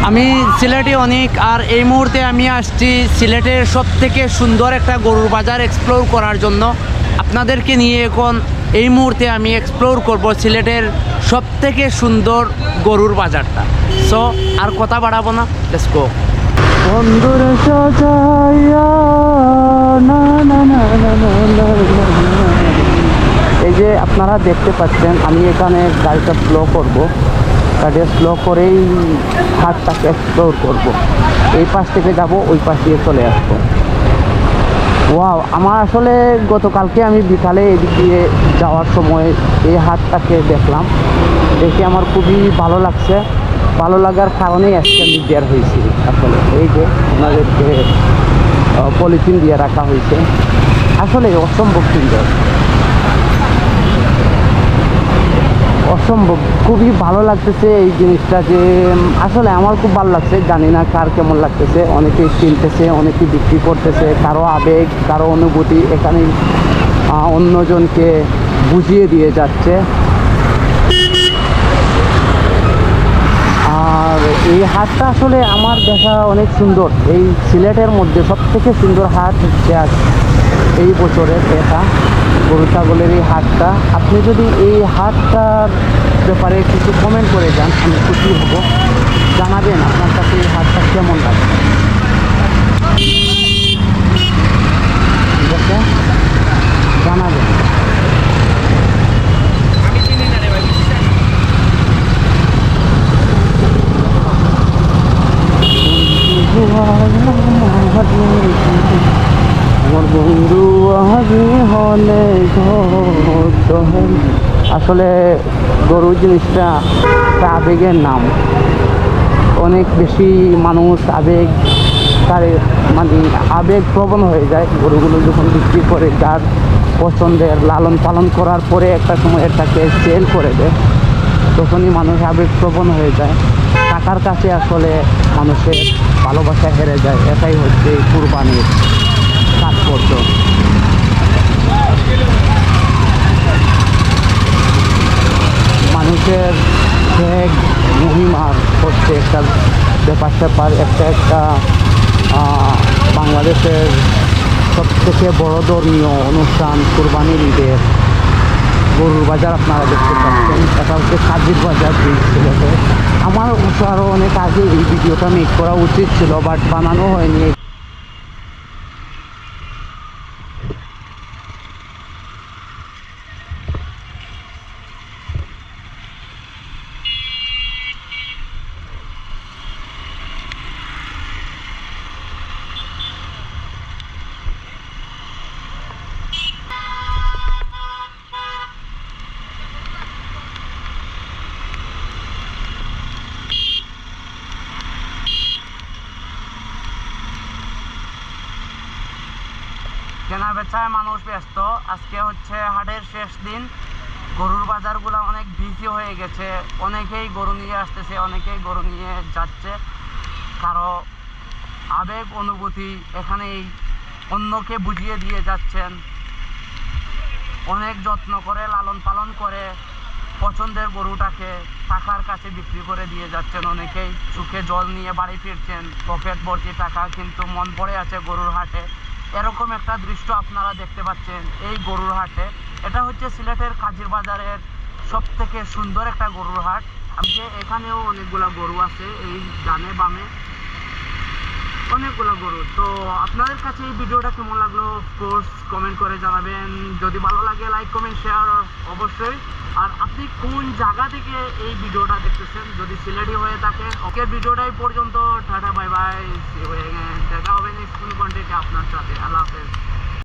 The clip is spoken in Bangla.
আমি সিলেটে অনেক, আর এই মুহূর্তে আমি আসছি সিলেটের সবথেকে সুন্দর একটা গরুর বাজার এক্সপ্লোর করার জন্য। আপনাদেরকে নিয়ে এখন এই মুহূর্তে আমি এক্সপ্লোর করব সিলেটের সবথেকে সুন্দর গরুর বাজারটা। সো আর কথা বাড়াবো না, লেটস গো। বন্ধুরা সাজাইয়া না না না না না না না। এই যে আপনারা দেখতে পাচ্ছেন, আমি এখানে গাড়িটা স্লো করব, গাড়িটা স্লো করেই হাটটাকে এক্সপ্লোর করব। এই পাশ থেকে যাব, ওই পাশ দিয়ে চলে আসবো। ওয়াও, আমার আসলে গতকালকে আমি বিকালে এদিক দিয়ে যাওয়ার সময় এই হাটটাকে দেখলাম, দেখে আমার খুবই ভালো লাগছে। ভালো লাগার কারণেই আজকে আমি বের হয়েছি। আসলে এই যে আমাদেরকে পলিথিন দিয়ে রাখা হয়েছে, আসলে অসম্ভব সুন্দর, অসম্ভব খুবই ভালো লাগতেছে এই জিনিসটা। যে আসলে আমার খুব ভালো লাগছে, জানি না কার কেমন লাগতেছে। অনেকেই কিনতেছে, অনেকেই বিক্রি করতেছে, কারো আবেগ, কারো অনুভূতি এখানে অন্যজনকে বুঝিয়ে দিয়ে যাচ্ছে। আর এই হাটটা আসলে আমার দেখা অনেক সুন্দর। এই সিলেটের মধ্যে সবথেকে সুন্দর হাট হচ্ছে আজ এই বছরের দেখা গরু ছাগলের এই হাটটা। আপনি যদি এই হাটটার ব্যাপারে কিছু কমেন্ট করে যান, আমি খুশি হব। জানাবেন আপনার কাছে এই হাটটা কেমন লাগে, ঠিক আছে? জানাবেন। আমার বন্ধু হলে আসলে গরু জিনিসটা একটা আবেগের নাম। অনেক বেশি মানুষ আবেগ, তার মানে আবেগ প্রবণ হয়ে যায় গরুগুলো যখন বিক্রি করে। যার পছন্দের লালন পালন করার পরে একটা সময় এটাকে সেল করে দেয়, তখনই মানুষ আবেগ প্রবণ হয়ে যায়। টাকার কাছে আসলে মানুষের ভালোবাসা হেরে যায়। এটাই হচ্ছে কুরবানির তাৎপর্য। মানুষের ত্যাগ মহিমার হচ্ছে একটা ব্যাপার স্যাপার। একটা বাংলাদেশের সবথেকে বড় ধর্মীয় অনুষ্ঠান কুরবানির ঈদের গরুর বাজার আপনারা দেখতে পাচ্ছেন। এটা হচ্ছে কাজির বাজার সিলেটে। আমার আরও অনেক আগে এই ভিডিওটা মেক করা উচিত ছিল, বাট বানানো হয়নি। কেনা বেচায় মানুষ ব্যস্ত। আজকে হচ্ছে হাটের শেষ দিন। গরুর বাজারগুলো অনেক বিজি হয়ে গেছে। অনেকেই গরু নিয়ে আসতেছে, অনেকেই গরু নিয়ে যাচ্ছে। কারো আবেগ অনুভূতি এখানেই অন্যকে বুঝিয়ে দিয়ে যাচ্ছেন। অনেক যত্ন করে লালন পালন করে পছন্দের গরুটাকে টাকার কাছে বিক্রি করে দিয়ে যাচ্ছেন। অনেকেই চোখে জল নিয়ে বাড়ি ফিরছেন, পকেট ভর্তি টাকা, কিন্তু মন পড়ে আছে গরুর হাটে। এরকম একটা দৃশ্য আপনারা দেখতে পাচ্ছেন এই গরুর হাটে। এটা হচ্ছে সিলেটের কাজির বাজারের সবথেকে সুন্দর একটা গরুর হাট। আমি যে এখানেও অনেকগুলা গরু আছে, এই ডানে বামে অনেকগুলো গরু। তো আপনাদের কাছে এই ভিডিওটা কেমন লাগলো অফকোর্স কমেন্ট করে জানাবেন। যদি ভালো লাগে লাইক কমেন্ট শেয়ার অবশ্যই। আর আপনি কোন জায়গা থেকে এই ভিডিওটা দেখতেছেন, যদি সিলেটি হয়ে থাকে ওকে ভিডিওটাই পর্যন্ত। টাটা বাই বাই, দেখা হবে নেক্সট কোনো কন্টেন্টে আপনার সাথে। আল্লাহ হাফেজ।